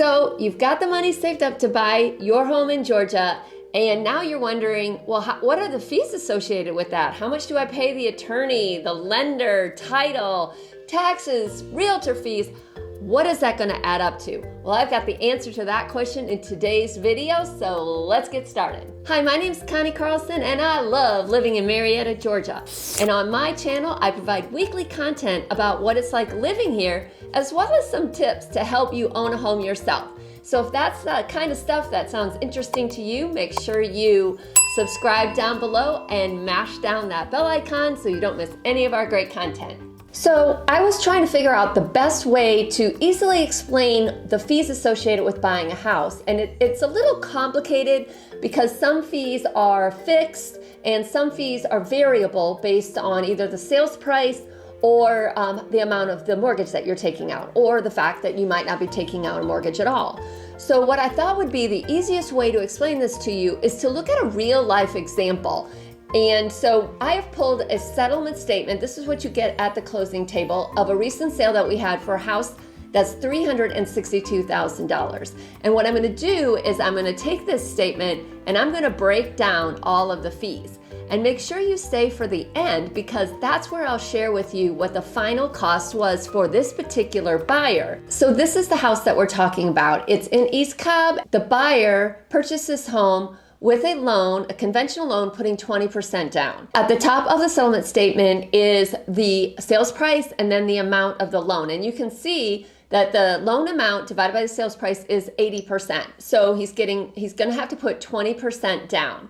So you've got the money saved up to buy your home in Georgia, and now you're wondering, well, what are the fees associated with that? How much do I pay the attorney, the lender, title, taxes, realtor fees? What is that going to add up to? Well, I've got the answer to that question in today's video, so let's get started. Hi, my name's Connie Carlson, and I love living in Marietta, Georgia. And on my channel, I provide weekly content about what it's like living here, as well as some tips to help you own a home yourself. So if that's the kind of stuff that sounds interesting to you, make sure you subscribe down below and mash down that bell icon so you don't miss any of our great content. So I was trying to figure out the best way to easily explain the fees associated with buying a house. And it's a little complicated because some fees are fixed and some fees are variable based on either the sales price or the amount of the mortgage that you're taking out, or the fact that you might not be taking out a mortgage at all. So what I thought would be the easiest way to explain this to you is to look at a real life example. And so I have pulled a settlement statement. This is what you get at the closing table of a recent sale that we had for a house that's $362,000. And what I'm going to do is I'm going to take this statement and I'm going to break down all of the fees. And make sure you stay for the end, because that's where I'll share with you what the final cost was for this particular buyer. So this is the house that we're talking about. It's in East Cobb. The buyer purchased this home with a loan, a conventional loan, putting 20% down. At the top of the settlement statement is the sales price and then the amount of the loan. And you can see that the loan amount divided by the sales price is 80%. So he's going to have to put 20% down.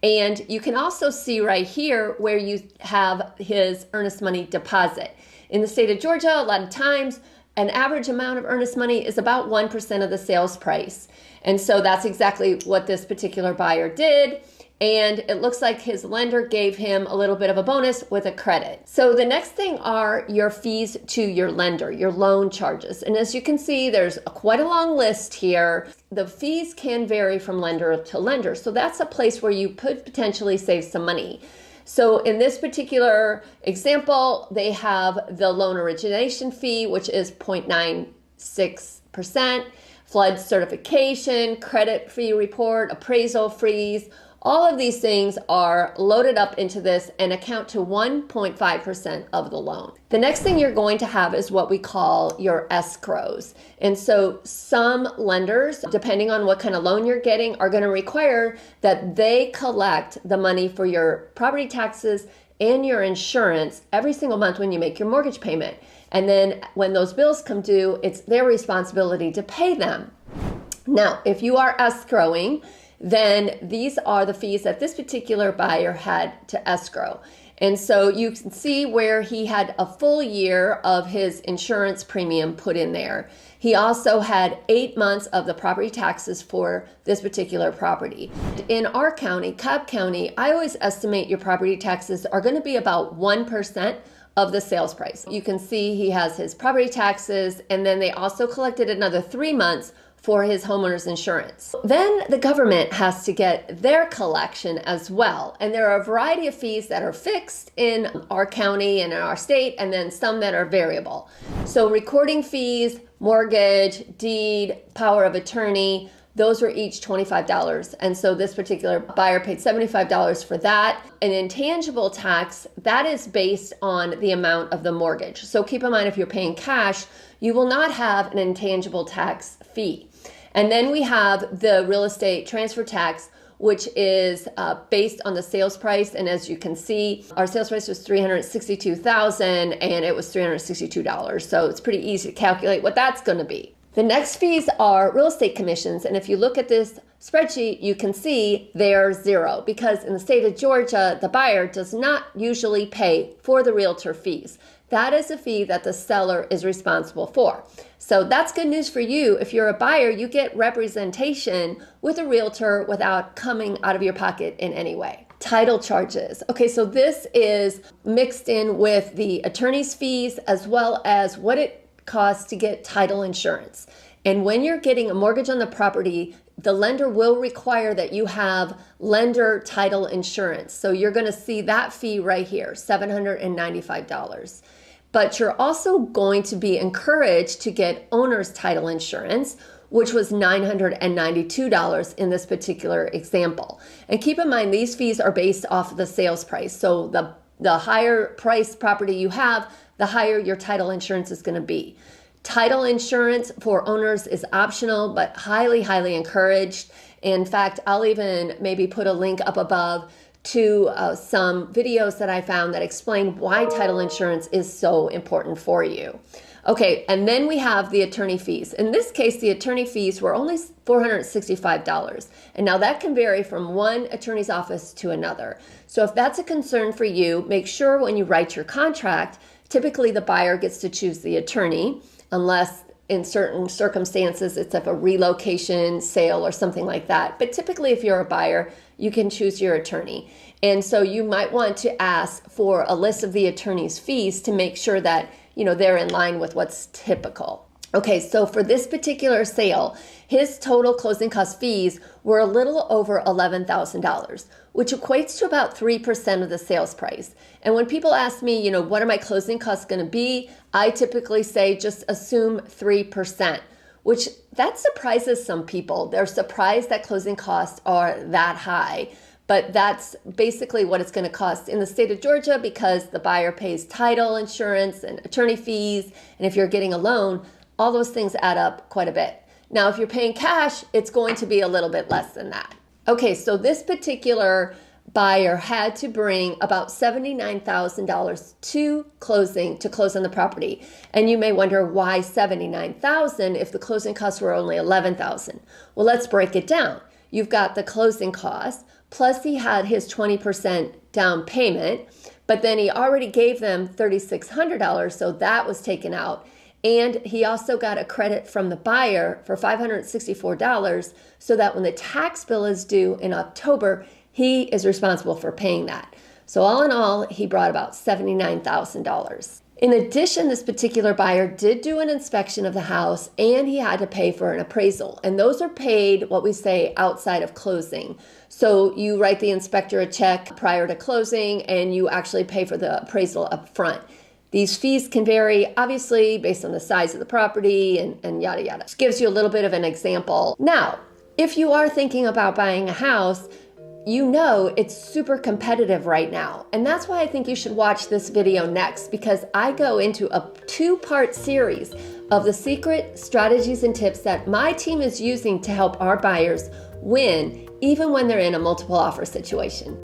And you can also see right here where you have his earnest money deposit. In the state of Georgia, a lot of times, an average amount of earnest money is about 1% of the sales price. And so that's exactly what this particular buyer did. And it looks like his lender gave him a little bit of a bonus with a credit. So the next thing are your fees to your lender, your loan charges. And as you can see, there's quite a long list here. The fees can vary from lender to lender. So that's a place where you could potentially save some money. So in this particular example, they have the loan origination fee, which is 0.96%, flood certification, credit fee report, appraisal fees. All of these things are loaded up into this and account to 1.5% of the loan. The next thing you're going to have is what we call your escrows. And so some lenders, depending on what kind of loan you're getting, are going to require that they collect the money for your property taxes and your insurance every single month when you make your mortgage payment. And then when those bills come due, it's their responsibility to pay them. Now, if you are escrowing, then these are the fees that this particular buyer had to escrow. And so you can see where he had a full year of his insurance premium put in there. He also had 8 months of the property taxes for this particular property. In our county, Cobb County, I always estimate your property taxes are going to be about 1% of the sales price. You can see he has his property taxes, and then they also collected another 3 months for his homeowner's insurance. Then the government has to get their collection as well. And there are a variety of fees that are fixed in our county and in our state, and then some that are variable. So recording fees, mortgage, deed, power of attorney, those were each $25. And so this particular buyer paid $75 for that. An intangible tax, that is based on the amount of the mortgage. So keep in mind, if you're paying cash, you will not have an intangible tax fee. And then we have the real estate transfer tax, which is based on the sales price. And as you can see, our sales price was $362,000 and it was $362. So it's pretty easy to calculate what that's going to be. The next fees are real estate commissions. And if you look at this spreadsheet, you can see they're zero, because in the state of Georgia, the buyer does not usually pay for the realtor fees. That is a fee that the seller is responsible for. So that's good news for you. If you're a buyer, you get representation with a realtor without coming out of your pocket in any way. Title charges. Okay, so this is mixed in with the attorney's fees as well as what it costs to get title insurance. And when you're getting a mortgage on the property, the lender will require that you have lender title insurance. So you're going to see that fee right here, $795. But you're also going to be encouraged to get owner's title insurance, which was $992 in this particular example. And keep in mind, these fees are based off of the sales price. So the higher price property you have, the higher your title insurance is going to be. Title insurance for owners is optional, but highly, highly encouraged. In fact, I'll even maybe put a link up above to some videos that I found that explain why title insurance is so important for you. Okay, and then we have the attorney fees. In this case, the attorney fees were only $465. And now that can vary from one attorney's office to another. So if that's a concern for you, make sure when you write your contract, typically the buyer gets to choose the attorney, unless in certain circumstances it's of a relocation, sale, or something like that. But typically if you're a buyer, you can choose your attorney. And so you might want to ask for a list of the attorney's fees to make sure that they're in line with what's typical. Okay, so for this particular sale, his total closing cost fees were a little over $11,000, which equates to about 3% of the sales price. And when people ask me, what are my closing costs going to be? I typically say just assume 3%, which that surprises some people. They're surprised that closing costs are that high. But that's basically what it's going to cost in the state of Georgia, because the buyer pays title insurance and attorney fees. And if you're getting a loan, all those things add up quite a bit. Now, if you're paying cash, it's going to be a little bit less than that. Okay, so this particular buyer had to bring about $79,000 to close on the property. And you may wonder, why $79,000 if the closing costs were only $11,000? Well, let's break it down. You've got the closing costs, plus he had his 20% down payment, but then he already gave them $3,600, so that was taken out. And he also got a credit from the buyer for $564, so that when the tax bill is due in October, he is responsible for paying that. So all in all, he brought about $79,000. In addition, this particular buyer did do an inspection of the house, and he had to pay for an appraisal. And those are paid, what we say, outside of closing. So you write the inspector a check prior to closing, and you actually pay for the appraisal up front. These fees can vary, obviously, based on the size of the property and yada yada. This gives you a little bit of an example. Now, if you are thinking about buying a house, it's super competitive right now. And that's why I think you should watch this video next, because I go into a 2-part series of the secret strategies and tips that my team is using to help our buyers win, even when they're in a multiple offer situation.